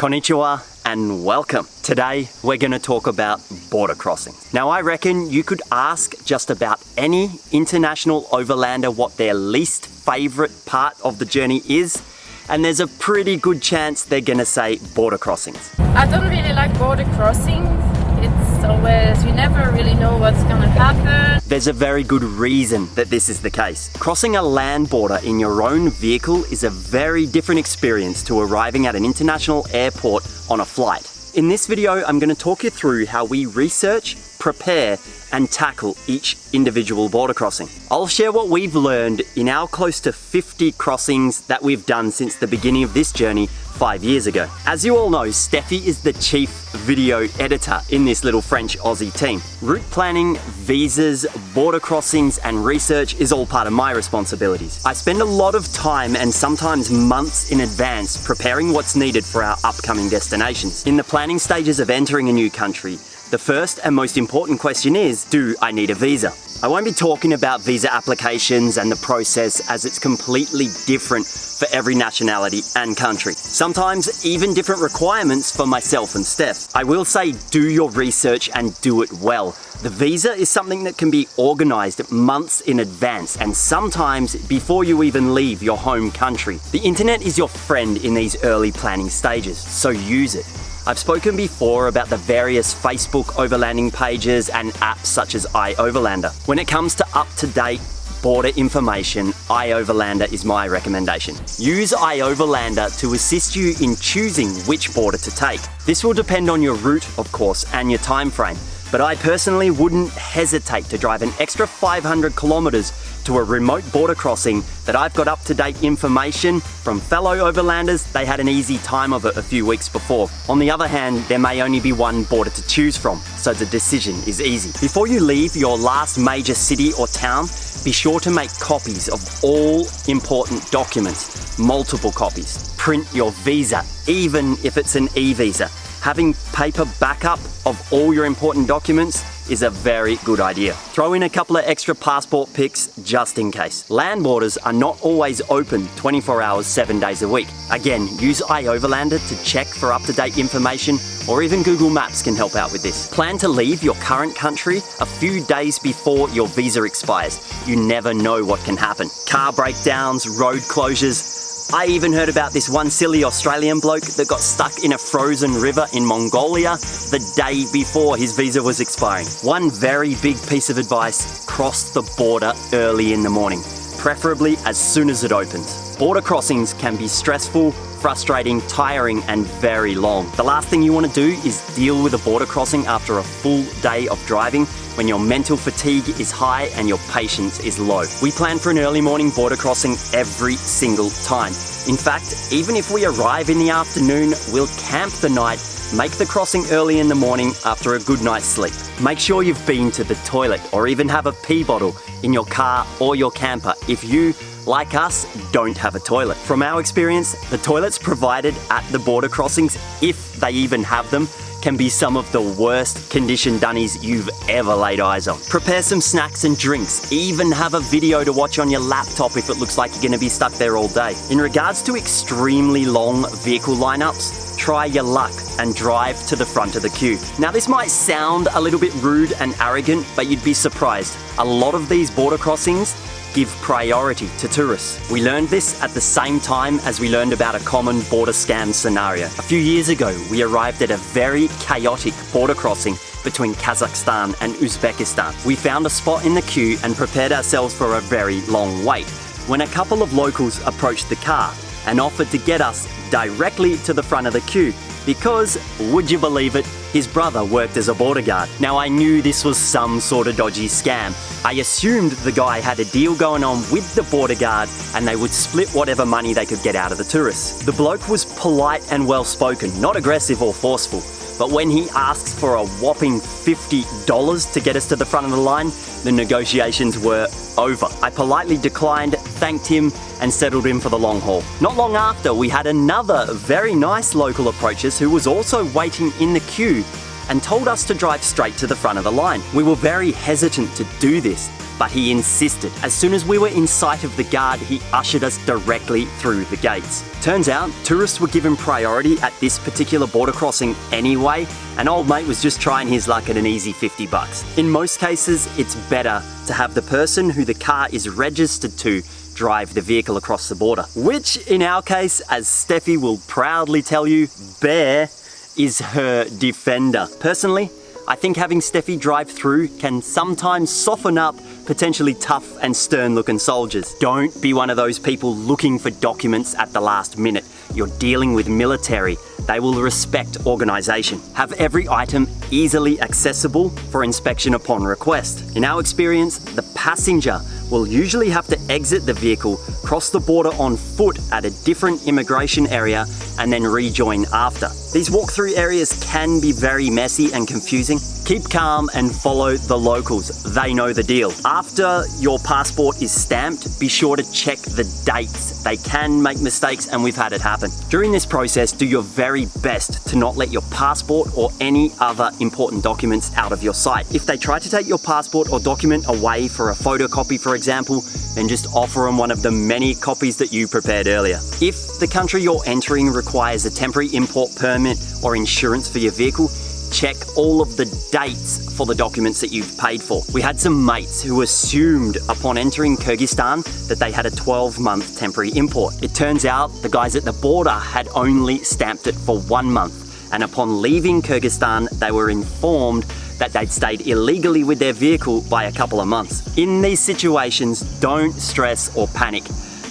Konnichiwa and welcome. Today we're going to talk about border crossing. Now I reckon you could ask just about any international overlander what their least favorite part of the journey is, and there's a pretty good chance they're going to say border crossings. I don't really like border crossings. It's always, you never really know what's gonna happen. There's a very good reason that this is the case. Crossing a land border in your own vehicle is a very different experience to arriving at an international airport on a flight. In this video, I'm going to talk you through how we research, prepare, and tackle each individual border crossing. I'll share what we've learned in our close to 50 crossings that we've done since the beginning of this journey 5 years ago. As you all know, Steffi is the chief video editor in this little French-Aussie team. Route planning, visas, border crossings, and research is all part of my responsibilities. I spend a lot of time and sometimes months in advance preparing what's needed for our upcoming destinations. In the planning stages of entering a new country, the first and most important question is, do I need a visa? I won't be talking about visa applications and the process, as it's completely different for every nationality and country. Sometimes even different requirements for myself and Steph. I will say do your research and do it well. The visa is something that can be organized months in advance and sometimes before you even leave your home country. The internet is your friend in these early planning stages, so use it. I've spoken before about the various Facebook overlanding pages and apps such as Overlander. When it comes to up-to-date border information, Overlander is my recommendation. Use Overlander to assist you in choosing which border to take. This will depend on your route, of course, and your time frame, but I personally wouldn't hesitate to drive an extra 500 kilometers to a remote border crossing that I've got up-to-date information from fellow overlanders. They had an easy time of it a few weeks before. On the other hand, there may only be one border to choose from, so the decision is easy. Before you leave your last major city or town, be sure to make copies of all important documents, multiple copies. Print your visa, even if it's an e-visa. Having paper backup of all your important documents is a very good idea. Throw in a couple of extra passport pics just in case. Land borders are not always open 24 hours, 7 days a week. Again, use Overlander to check for up-to-date information, or even Google Maps can help out with this. Plan to leave your current country a few days before your visa expires. You never know what can happen. Car breakdowns, road closures. I even heard about this one silly Australian bloke that got stuck in a frozen river in Mongolia the day before his visa was expiring. One very big piece of advice: cross the border early in the morning, preferably as soon as it opens. Border crossings can be stressful, frustrating, tiring, and very long. The last thing you want to do is deal with a border crossing after a full day of driving, when your mental fatigue is high and your patience is low. We plan for an early morning border crossing every single time. In fact, even if we arrive in the afternoon, we'll camp the night, make the crossing early in the morning after a good night's sleep. Make sure you've been to the toilet or even have a pee bottle in your car or your camper if you, like us, don't have a toilet. From our experience, the toilets provided at the border crossings, if they even have them, can be some of the worst condition dunnies you've ever laid eyes on. Prepare some snacks and drinks. Even have a video to watch on your laptop if it looks like you're going to be stuck there all day. In regards to extremely long vehicle lineups, try your luck and drive to the front of the queue. Now this might sound a little bit rude and arrogant, but you'd be surprised. A lot of these border crossings give priority to tourists. We learned this at the same time as we learned about a common border scam scenario. A few years ago, we arrived at a very chaotic border crossing between Kazakhstan and Uzbekistan. We found a spot in the queue and prepared ourselves for a very long wait, when a couple of locals approached the car and offered to get us directly to the front of the queue because, would you believe it, his brother worked as a border guard. Now I knew this was some sort of dodgy scam. I assumed the guy had a deal going on with the border guard and they would split whatever money they could get out of the tourists. The bloke was polite and well-spoken, not aggressive or forceful. But when he asked for a whopping $50 to get us to the front of the line, the negotiations were over. I politely declined, thanked him, and settled in for the long haul. Not long after, we had another very nice local approach us who was also waiting in the queue and told us to drive straight to the front of the line. We were very hesitant to do this, but he insisted. As soon as we were in sight of the guard, he ushered us directly through the gates. Turns out, tourists were given priority at this particular border crossing anyway, and old mate was just trying his luck at an easy 50 bucks. In most cases, it's better to have the person who the car is registered to drive the vehicle across the border, which in our case, as Steffi will proudly tell you, Bear is her Defender. Personally, I think having Steffi drive through can sometimes soften up potentially tough and stern-looking soldiers. Don't be one of those people looking for documents at the last minute. You're dealing with military. They will respect organisation. Have every item easily accessible for inspection upon request. In our experience, the passenger will usually have to exit the vehicle, cross the border on foot at a different immigration area, and then rejoin after. These walk-through areas can be very messy and confusing. Keep calm and follow the locals. They know the deal. After your passport is stamped, be sure to check the dates. They can make mistakes, and we've had it happen. During this process, do your very best to not let your passport or any other important documents out of your sight. If they try to take your passport or document away for a photocopy, for example, then just offer them one of the many copies that you prepared earlier. If the country you're entering requires a temporary import permit or insurance for your vehicle, check all of the dates for the documents that you've paid for. We had some mates who assumed upon entering Kyrgyzstan that they had a 12-month temporary import. It turns out the guys at the border had only stamped it for 1 month, and upon leaving Kyrgyzstan, they were informed that they'd stayed illegally with their vehicle by a couple of months. In these situations, don't stress or panic.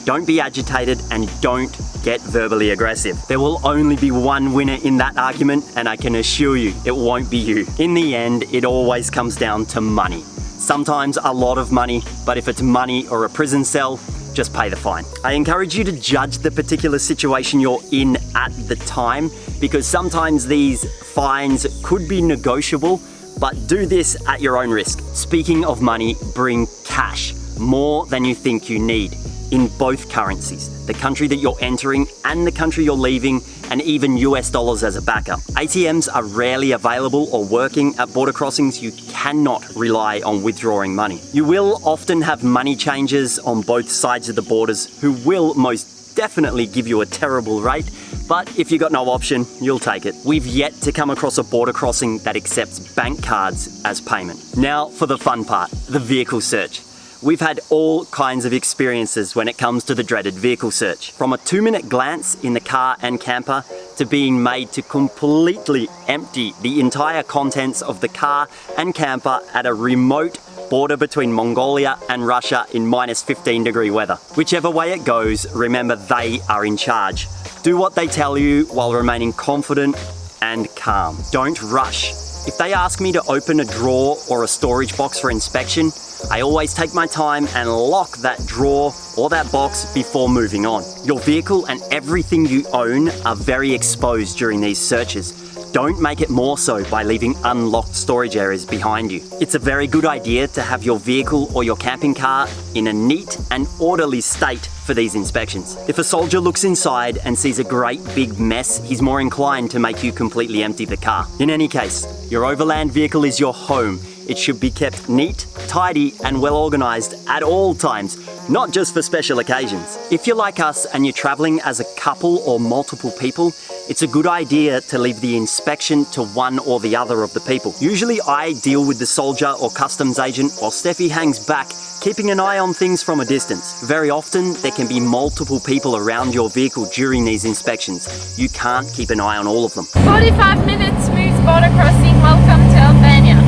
Don't be agitated and don't get verbally aggressive. There will only be one winner in that argument, and I can assure you it won't be you. In the end, it always comes down to money. Sometimes a lot of money, but if it's money or a prison cell, just pay the fine. I encourage you to judge the particular situation you're in at the time, because sometimes these fines could be negotiable, but do this at your own risk. Speaking of money, bring cash, more than you think you need, in both currencies, the country that you're entering and the country you're leaving, and even US dollars as a backup. ATMs are rarely available or working at border crossings. You cannot rely on withdrawing money. You will often have money changers on both sides of the borders who will most definitely give you a terrible rate, but if you got no option, you'll take it. We've yet to come across a border crossing that accepts bank cards as payment. Now for the fun part, the vehicle search. We've had all kinds of experiences when it comes to the dreaded vehicle search. From a 2-minute glance in the car and camper to being made to completely empty the entire contents of the car and camper at a remote border between Mongolia and Russia in minus 15-degree weather. Whichever way it goes, remember they are in charge. Do what they tell you while remaining confident and calm. Don't rush. If they ask me to open a drawer or a storage box for inspection, I always take my time and lock that drawer or that box before moving on. Your vehicle and everything you own are very exposed during these searches. Don't make it more so by leaving unlocked storage areas behind you. It's a very good idea to have your vehicle or your camping car in a neat and orderly state for these inspections. If a soldier looks inside and sees a great big mess, he's more inclined to make you completely empty the car. In any case, your overland vehicle is your home. It should be kept neat, tidy, and well organized at all times, not just for special occasions. If you're like us and you're traveling as a couple or multiple people, it's a good idea to leave the inspection to one or the other of the people. Usually I deal with the soldier or customs agent while Steffi hangs back, keeping an eye on things from a distance. Very often, there can be multiple people around your vehicle during these inspections. You can't keep an eye on all of them. 45 minutes smooth border crossing. Welcome to Albania.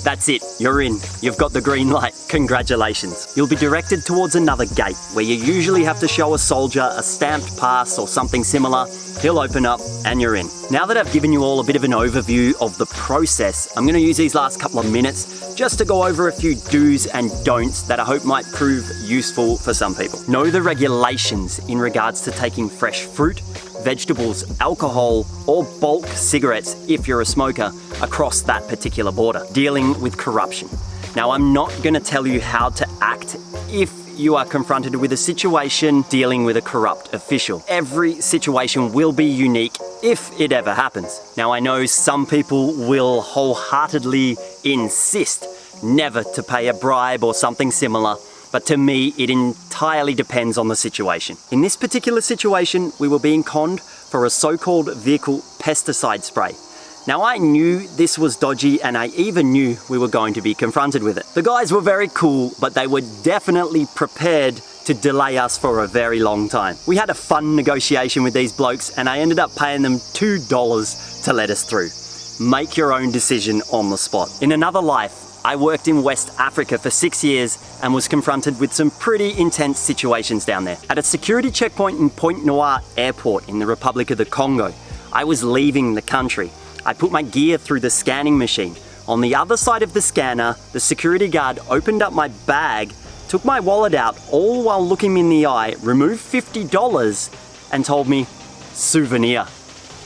That's it, you're in. You've got the green light. Congratulations. You'll be directed towards another gate where you usually have to show a soldier a stamped pass or something similar. He'll open up and you're in. Now that I've given you all a bit of an overview of the process, I'm going to use these last couple of minutes just to go over a few do's and don'ts that I hope might prove useful for some people. Know the regulations in regards to taking fresh fruit, vegetables, alcohol, or bulk cigarettes if you're a smoker across that particular border. Dealing with corruption. Now, I'm not going to tell you how to act if you are confronted with a situation dealing with a corrupt official. Every situation will be unique if it ever happens. Now I know some people will wholeheartedly insist never to pay a bribe or something similar, but to me it entirely depends on the situation. In this particular situation, we were being conned for a so-called vehicle pesticide spray. Now I knew this was dodgy, and I even knew we were going to be confronted with it. The guys were very cool, but they were definitely prepared to delay us for a very long time. We had a fun negotiation with these blokes, and I ended up paying them $2 to let us through. Make your own decision on the spot. In another life, I worked in West Africa for 6 years and was confronted with some pretty intense situations down there. At a security checkpoint in Pointe Noire Airport in the Republic of the Congo, I was leaving the country. I put my gear through the scanning machine. On the other side of the scanner, the security guard opened up my bag, took my wallet out, all while looking me in the eye, removed $50 and told me, "Souvenir,"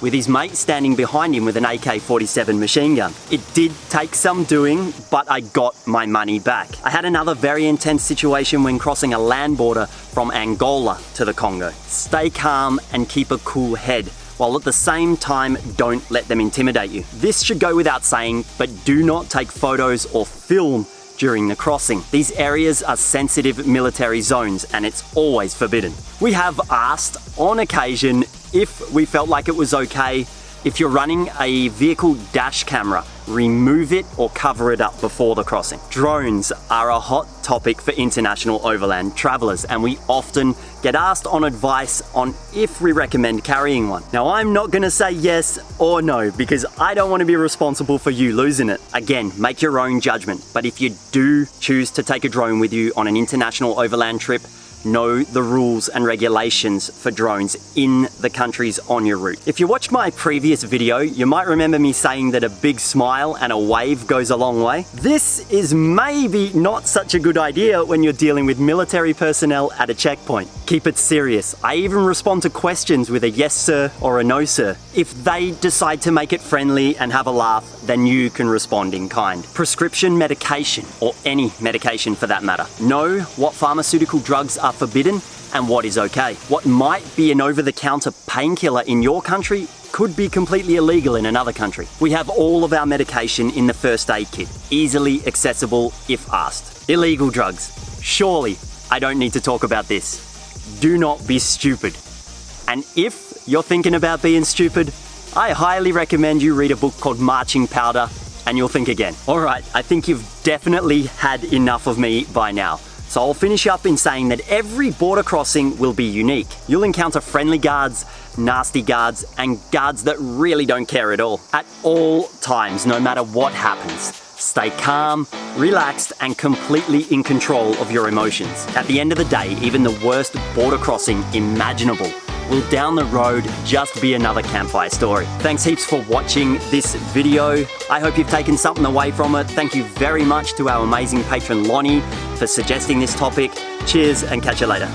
with his mate standing behind him with an AK-47 machine gun. It did take some doing, but I got my money back. I had another very intense situation when crossing a land border from Angola to the Congo. Stay calm and keep a cool head, while at the same time don't let them intimidate you. This should go without saying, but do not take photos or film during the crossing. These areas are sensitive military zones, and it's always forbidden. We have asked on occasion if we felt like it was okay. If you're running a vehicle dash camera, remove it or cover it up before the crossing. Drones are a hot topic for international overland travelers, and we often get asked on advice on if we recommend carrying one. Now, I'm not gonna say yes or no because I don't want to be responsible for you losing it. Again, make your own judgment. But if you do choose to take a drone with you on an international overland trip, know the rules and regulations for drones in the countries on your route. If you watched my previous video, you might remember me saying that a big smile and a wave goes a long way. This is maybe not such a good idea when you're dealing with military personnel at a checkpoint. Keep it serious. I even respond to questions with a yes sir or a no sir. If they decide to make it friendly and have a laugh, then you can respond in kind. Prescription medication, or any medication for that matter. Know what pharmaceutical drugs are forbidden and what is okay. What might be an over-the-counter painkiller in your country could be completely illegal in another country. We have all of our medication in the first aid kit, easily accessible if asked. Illegal drugs. Surely I don't need to talk about this. Do not be stupid. And if you're thinking about being stupid, I highly recommend you read a book called Marching Powder, and you'll think again. All right, I think you've definitely had enough of me by now. So I'll finish up in saying that every border crossing will be unique. You'll encounter friendly guards, nasty guards, and guards that really don't care at all. At all times, no matter what happens, stay calm, relaxed, and completely in control of your emotions. At the end of the day, even the worst border crossing imaginable will down the road just be another campfire story. Thanks heaps for watching this video. I hope you've taken something away from it. Thank you very much to our amazing patron Lonnie for suggesting this topic. Cheers and catch you later.